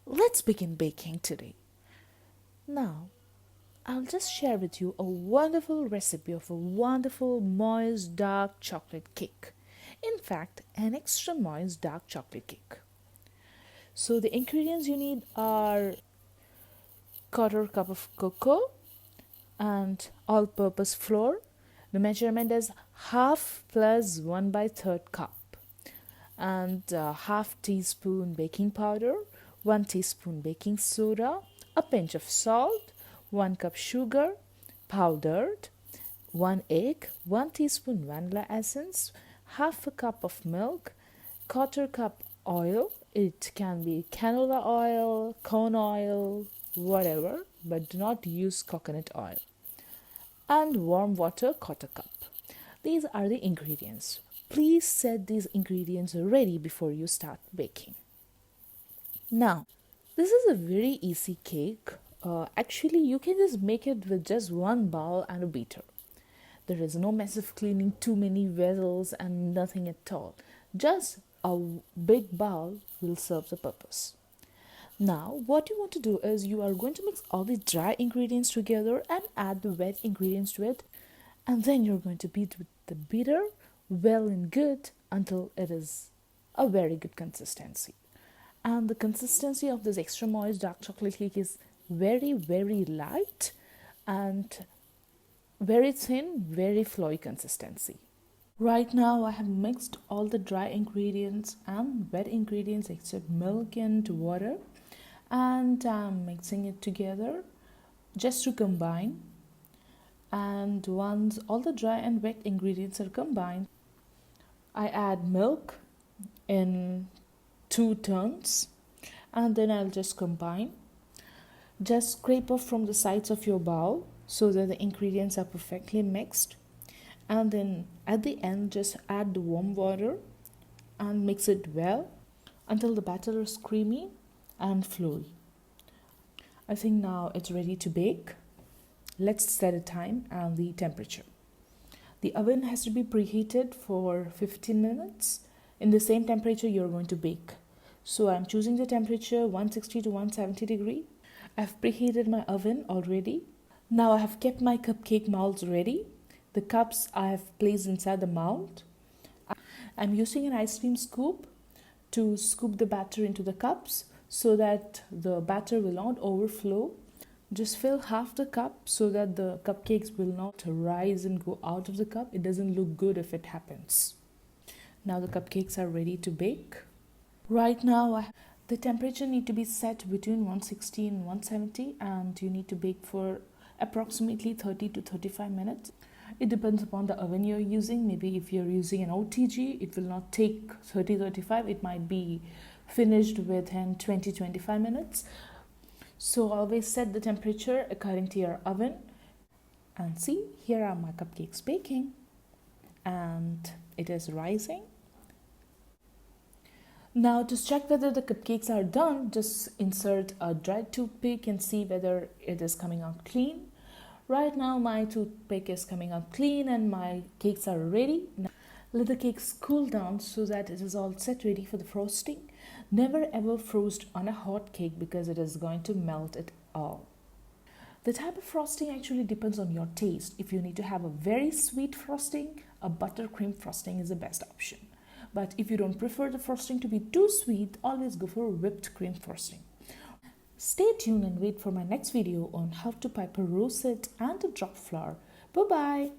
let's begin baking today. Now, I'll just share with you a wonderful recipe of a wonderful moist dark chocolate cake. In fact, an extra moist dark chocolate cake. So, the ingredients you need are quarter cup of cocoa and all purpose flour. The measurement is half plus 1 by 3rd cup, and half teaspoon baking powder, 1 teaspoon baking soda, a pinch of salt, 1 cup sugar powdered, 1 egg, 1 teaspoon vanilla essence, half a cup of milk, quarter cup oil. It can be canola oil, corn oil, whatever, but do not use coconut oil, and warm water quarter cup. These are the ingredients. Please set these ingredients ready before you start baking. Now, this is a very easy cake. Actually, you can just make it with just one bowl and a beater. There is no mess of cleaning too many vessels and nothing at all. Just a big bowl will serve the purpose. Now, what you want to do is you are going to mix all the dry ingredients together and add the wet ingredients to it, and then you're going to beat with the beater well and good until it is a very good consistency. And the consistency of this extra moist dark chocolate cake is very, very light and very thin, very flowy consistency. Right now, I have mixed all the dry ingredients and wet ingredients except milk and water, and I'm mixing it together just to combine. And once all the dry and wet ingredients are combined, I add milk in 2 turns, and then I'll just combine. Just scrape off from the sides of your bowl so that the ingredients are perfectly mixed, and then at the end just add the warm water and mix it well until the batter is creamy and flowy. I think now it's ready to bake. Let's set a time and the temperature. The oven has to be preheated for 15 minutes. In the same temperature you're going to bake. So I'm choosing the temperature 160 to 170 degree. I've preheated my oven already. Now I have kept my cupcake molds ready. The cups I have placed inside the mold. I'm using an ice cream scoop to scoop the batter into the cups so that the batter will not overflow. Just fill half the cup so that the cupcakes will not rise and go out of the cup. It doesn't look good if it happens. Now the cupcakes are ready to bake. Right now, the temperature need to be set between 160 and 170, and you need to bake for approximately 30 to 35 minutes. It depends upon the oven you're using. Maybe if you're using an OTG, it will not take 30-35. It might be finished within 20-25 minutes. So always set the temperature according to your oven. And see, here are my cupcakes baking. And it is rising. Now to check whether the cupcakes are done, just insert a dried toothpick and see whether it is coming out clean. Right now my toothpick is coming out clean and my cakes are ready. Now, let the cakes cool down so that it is all set ready for the frosting. Never ever frost on a hot cake because it is going to melt it all. The type of frosting actually depends on your taste. If you need to have a very sweet frosting, a buttercream frosting is the best option. But if you don't prefer the frosting to be too sweet, always go for whipped cream frosting. Stay tuned and wait for my next video on how to pipe a rosette and a drop flour. Bye-bye.